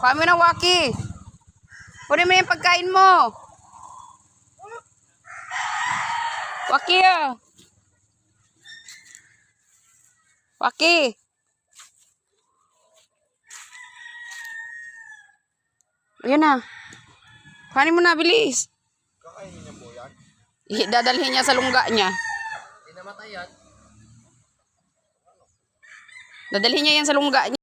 Kuha mo na, Waki. Kunin mo yung pagkain mo. Waki, ah. Waki. Ayan na. Kuhanin mo na, bilis. Kakainin niya po yan? Dadalhin niya sa lungga niya. Hindi namatay yan. Dadalhin niya yan sa lungga niya.